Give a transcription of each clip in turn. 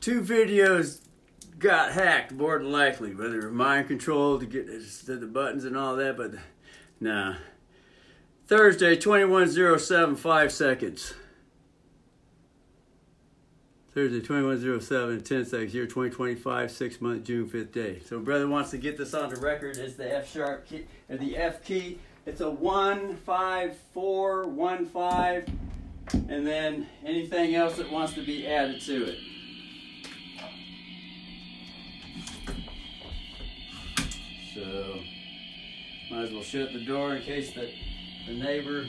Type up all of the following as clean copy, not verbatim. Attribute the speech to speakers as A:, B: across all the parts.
A: two videos got hacked, more than likely, whether mind control to get the buttons and all that, but nah. Thursday, 21:07, 5 seconds. Thursday, 21:07, 10 seconds, year 2025, 6 month, June 5th day. So brother wants to get this on the record. It's the F sharp key, or the F key. It's a 1, 5, 4, 1, 5, and then anything else that wants to be added to it. So, might as well shut the door in case the neighbor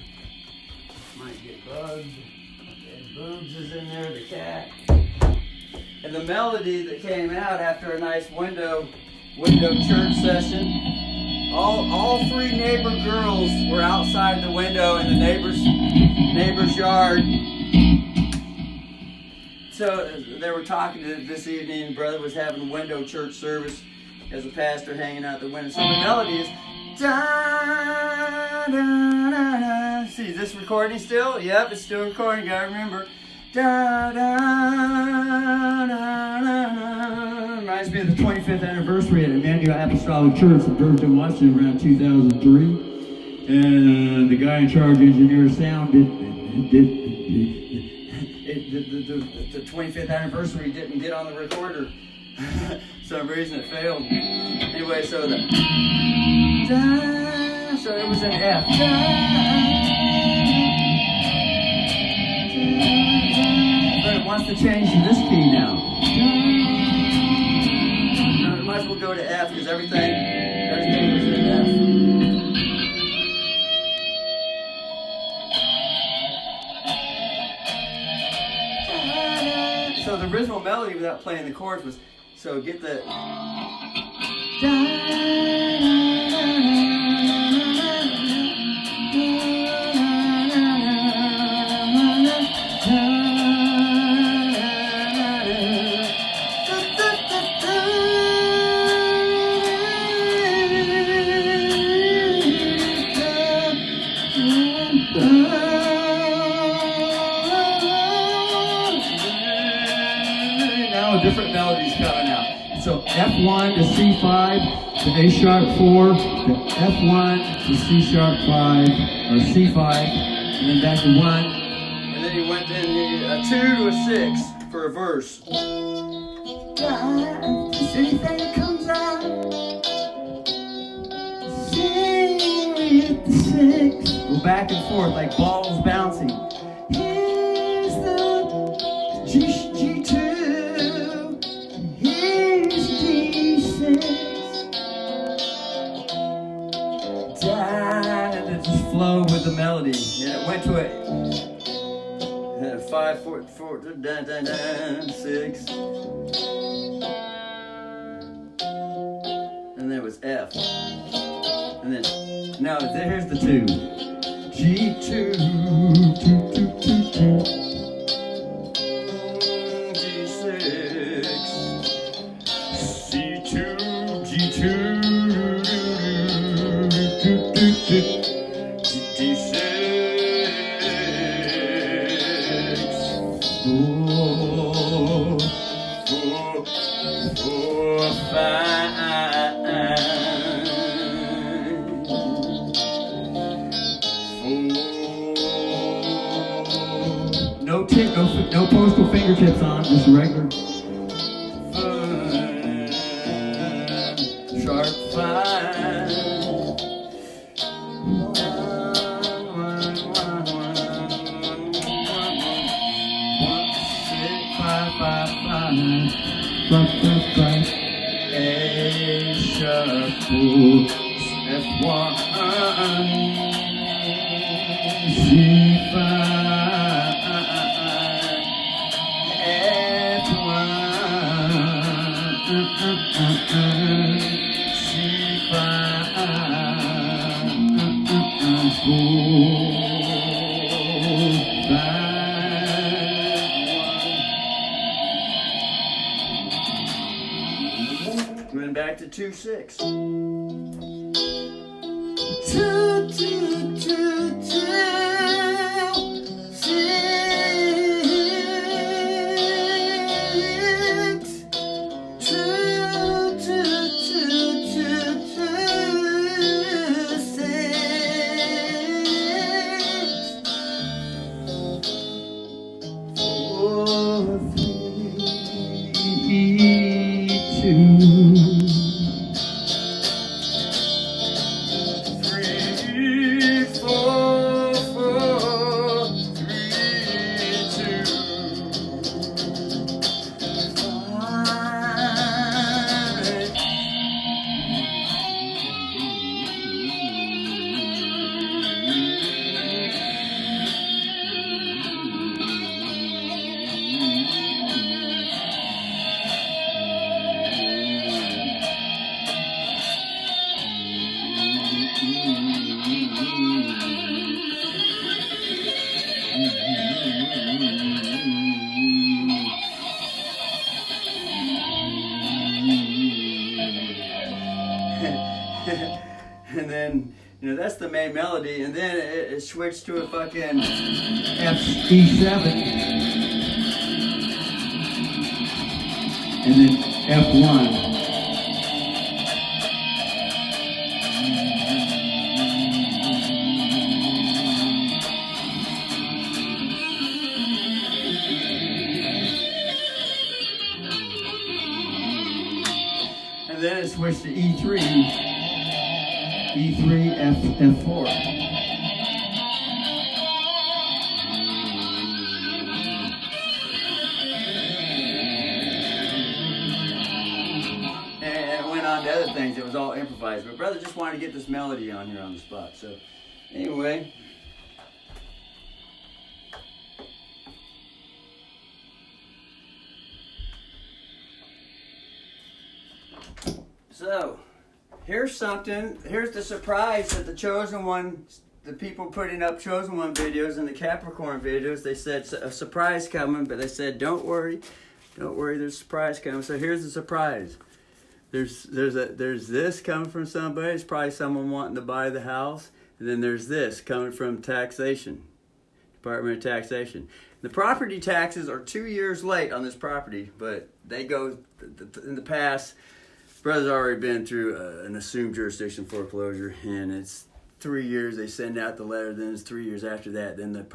A: might get bugged. And Boobs is in there, the cat. And the melody that came out after a nice window church session. All three neighbor girls were outside the window in the neighbor's yard. So they were talking to this evening. Brother was having window church service as a pastor hanging out the window. So the melody is da, da, da, da. See, is this recording still? Yep, it's still recording. Gotta remember. Da, da, da, da, da. Reminds me of the 25th anniversary at Emmanuel Apostolic Church in Burton, Washington, around 2003. And the guy in charge, engineer sound, the 25th anniversary didn't get on the recorder. For some reason it failed. Anyway, so it was an F. But it wants to change to this key now. It might as well go to F because everything was in F. So the original melody without playing the chords was, so get the different melodies coming out. So F1 to C5, to A sharp 4, to F1 to C sharp 5, or C5, and then back to 1. And then he went in a 2 to a 6 for a verse. Just anything that comes out, sing with the 6. Go back and forth like balls bouncing. Here's the G2. And just flow with the melody. And it went to a 5, 4, 4, 6. And there was F. And then, now here's the 2. G2, 2, 2, 2, 2. No postal fingertips on, just regular. Sharp 5. 5, A sharp 4, F1, C5, Went back to 2, 6. 2, 2, 2, 2, 6. and then, you know, that's the main melody, and then it switched to a fucking E7, and then F1. And then it switched to E3, F4. And it went on to other things. It was all improvised. But brother just wanted to get this melody on here on the spot. So anyway. So, here's something. Here's the surprise that the Chosen One, the people putting up Chosen One videos and the Capricorn videos, they said a surprise coming, but they said, don't worry, there's a surprise coming. So here's the surprise. There's this coming from somebody. It's probably someone wanting to buy the house. And then there's this coming from taxation, Department of Taxation. The property taxes are 2 years late on this property, but they go in the past. Brother's already been through an assumed jurisdiction foreclosure, and it's 3 years. They send out the letter, then it's 3 years after that. Then the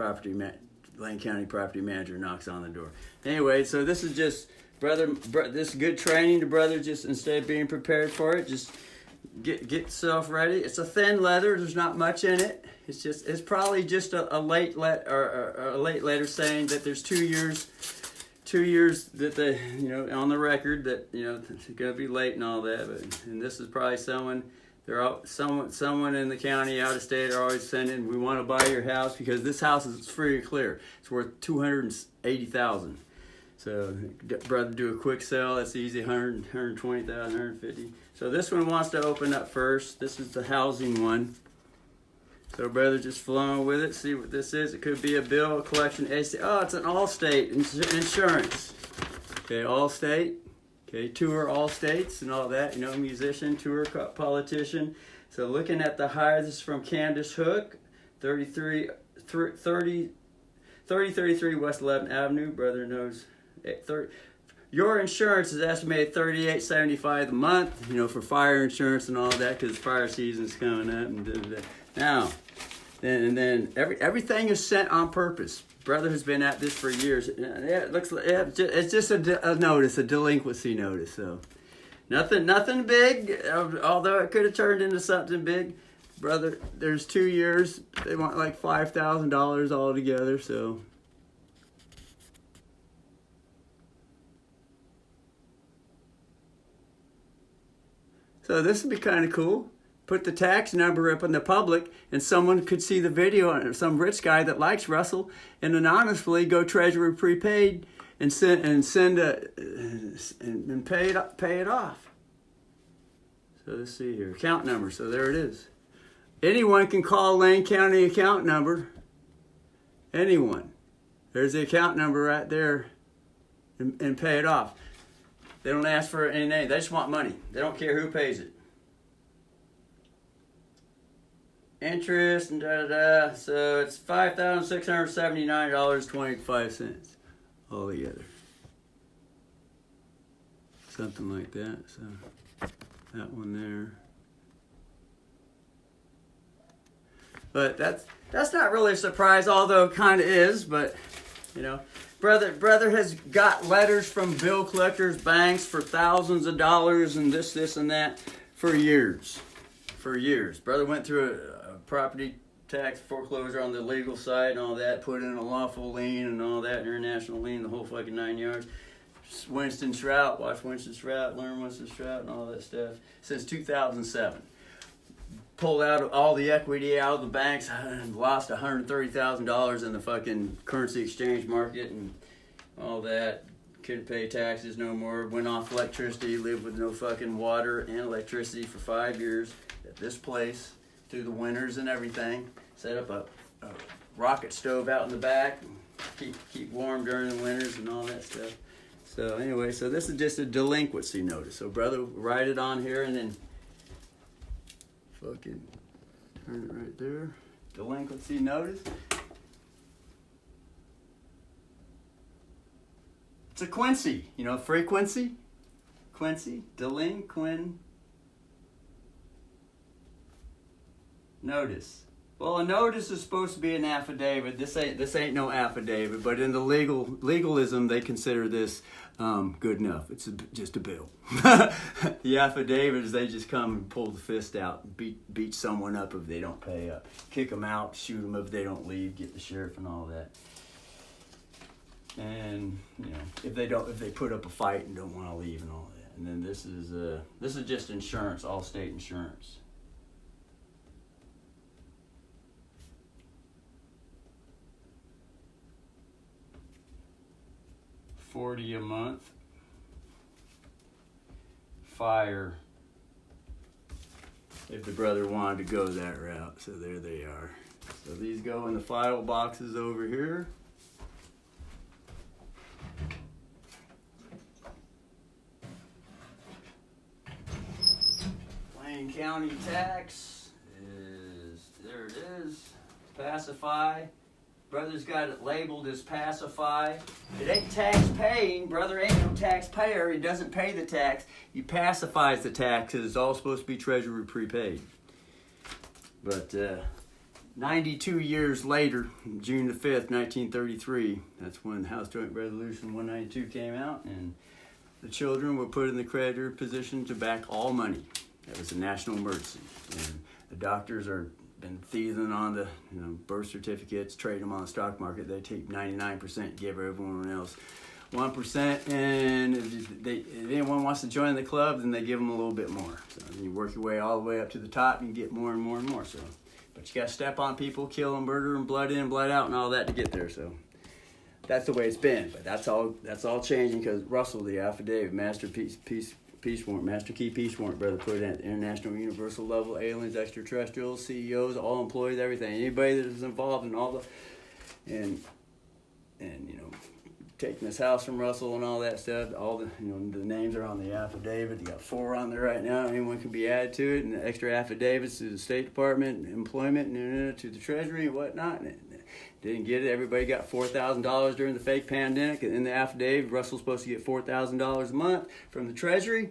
A: Lane County property manager knocks on the door. Anyway, so this is just this is good training to brother. Just instead of being prepared for it, just get yourself ready. It's a thin letter. There's not much in it. It's probably just a late letter saying that there's 2 years. 2 years that they, you know, on the record that, you know, it's gonna be late and all that, and this is probably someone in the county out of state are always sending, we want to buy your house because this house is free and clear. It's worth $280,000. So brother, do a quick sell. That's easy, 120,000, 150. So this one wants to open up first. This is the housing one. So brother, just flowing with it. See what this is. It could be a bill, a collection, AC. Oh, it's an Allstate insurance. Okay, Allstate. Okay, tour Allstates and all that. You know, musician, tour politician. So looking at the higher, this is from Candace Hook, 3033 West 11th Avenue. Brother knows. Your insurance is estimated $38.75 a month. You know, for fire insurance and all that, because fire season's coming up and. Now, then everything is sent on purpose. Brother has been at this for years. Yeah, it looks like it's just a notice, a delinquency notice. So, nothing big. Although it could have turned into something big. Brother, there's 2 years. They want like $5,000 altogether. So this would be kind of cool. Put the tax number up in the public, and someone could see the video, or some rich guy that likes Russell, and anonymously go Treasury prepaid and pay it off. So let's see here, account number. So there it is. Anyone can call Lane County account number. Anyone. There's the account number right there, and pay it off. They don't ask for any name. They just want money. They don't care who pays it. Interest and da-da-da. So it's $5,679.25 altogether. Something like that. So that one there. But that's not really a surprise, although it kind of is. But you know, brother has got letters from bill collectors, banks for thousands of dollars, and this and that for years. Brother went through a property tax foreclosure on the legal side and all that, put in a lawful lien and all that, international lien, the whole fucking 9 yards. Winston Strout, watch Winston Strout, learn Winston Strout and all that stuff. Since 2007. Pulled out all the equity out of the banks, lost $130,000 in the fucking currency exchange market and all that. Couldn't pay taxes no more. Went off electricity, lived with no fucking water and electricity for 5 years at this place through the winters and everything. Set up a rocket stove out in the back, keep warm during the winters and all that stuff. So anyway, so this is just a delinquency notice. So brother, write it on here and then fucking turn it right there. Delinquency notice. It's a Quincy, you know, frequency. Quincy, delinquent notice. Well, a notice is supposed to be an affidavit. This ain't no affidavit, but in the legalism, they consider this good enough. It's just a bill. The affidavit is they just come and pull the fist out and beat someone up if they don't pay up, kick them out, shoot them if they don't leave, get the sheriff and all that. And you know, if they put up a fight and don't want to leave and all that. And then this is just insurance, all state insurance. $40 a month. Fire. If the brother wanted to go that route, so there they are. So these go in the file boxes over here. Wayne County tax is, there it is, pacify. Brother's got it labeled as pacify. It ain't tax paying. Brother ain't no taxpayer. He doesn't pay the tax. He pacifies the tax because it's all supposed to be Treasury prepaid. But 92 years later, June the 5th, 1933, that's when House Joint Resolution 192 came out, and the children were put in the creditor position to back all money. That was a national emergency. And the doctors are been thieving on the birth certificates, trade them on the stock market. They take 99%, give everyone else 1%, and if anyone wants to join the club, then they give them a little bit more. So you work your way all the way up to the top, and you get more and more and more. So, but you got to step on people, kill them, murder them, blood in, blood out, and all that to get there. So that's the way it's been. But that's all changing because Russell, the affidavit, master peace warrant, master key peace warrant, brother, put it at the international universal level, aliens, extraterrestrials, CEOs, all employees, everything, anybody that is involved in all the, and you know, taking this house from Russell and all that stuff, all the, you know, the names are on the affidavit. You got 4 on there right now. Anyone can be added to it, and the extra affidavits to the State Department, employment, and to the Treasury and whatnot. And didn't get it. Everybody got $4,000 during the fake pandemic. And in the affidavit, Russell's supposed to get $4,000 a month from the Treasury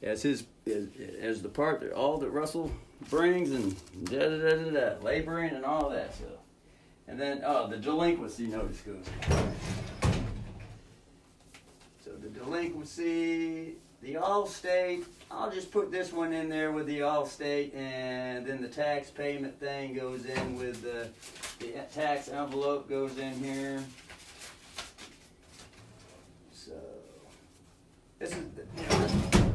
A: as the part that all that Russell brings and laboring and all that stuff. And then the delinquency notice goes. So the delinquency, the Allstate, I'll just put this one in there with the Allstate, and then the tax payment thing goes in with the tax envelope goes in here. So this is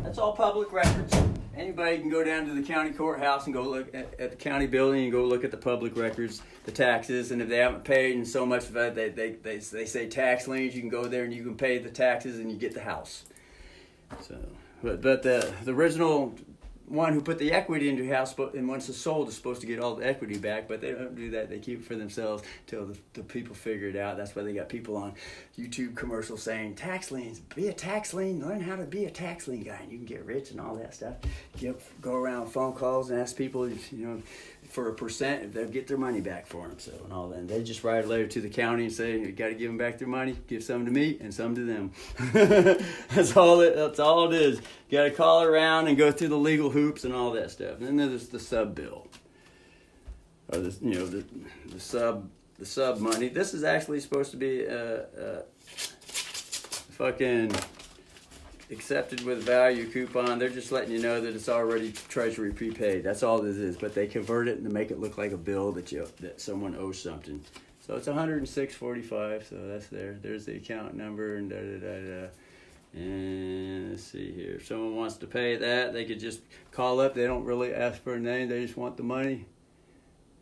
A: that's all public records. Anybody can go down to the county courthouse and go look at the county building and go look at the public records, the taxes, and if they haven't paid and so much of it, they say tax liens. You can go there and you can pay the taxes and you get the house. So, but the original one who put the equity into the house, and once it's sold, is supposed to get all the equity back, but they don't do that. They keep it for themselves till the people figure it out. That's why they got people on YouTube commercials saying, tax liens, be a tax lien, learn how to be a tax lien guy, and you can get rich and all that stuff. Go around phone calls and ask people, for a percent, if they'll get their money back for them. So, and all that. And they just write a letter to the county and say, you got to give them back their money, give some to me and some to them. That's all it is. You got to call around and go through the legal hoops and all that stuff. And then there's the sub bill, or the sub money. This is actually supposed to be fucking accepted with value coupon. They're just letting you know that it's already Treasury prepaid. That's all this is. But they convert it and make it look like a bill that someone owes something. So it's $106.45. So that's there. There's the account number and da. And let's see here. If someone wants to pay that, they could just call up. They don't really ask for a name. They just want the money.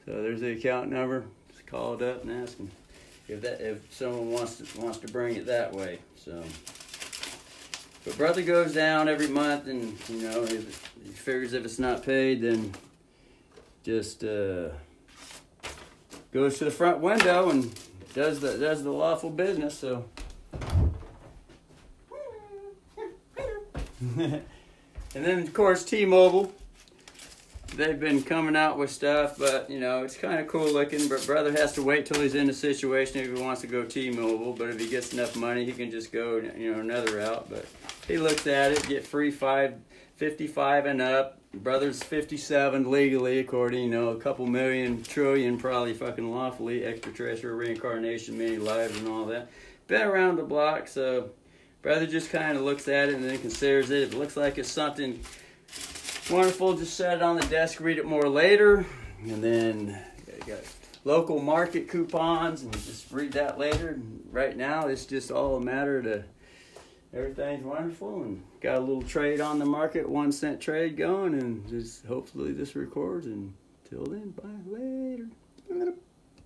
A: So there's the account number. Just call it up and ask them if someone wants to bring it that way. So. But brother goes down every month, and if he figures if it's not paid, then just goes to the front window and does the lawful business. So, and then of course T-Mobile. they've been coming out with stuff, but you know, it's kind of cool looking. But brother has to wait till he's in a situation if he wants to go T-Mobile. But if he gets enough money, he can just go, you know, another route. But he looks at it, get free 55 and up. Brother's 57 legally, according, you know, a couple million trillion probably fucking lawfully, extraterrestrial reincarnation, many lives and all that. Been around the block, so brother just kind of looks at it and then considers it. If it looks like it's something wonderful, just set it on the desk, read it more later, and then you got local market coupons and just read that later. And right now, it's just all a matter to everything's wonderful and got a little trade on the market, 1 cent trade going, and just hopefully this records. And till then, bye later.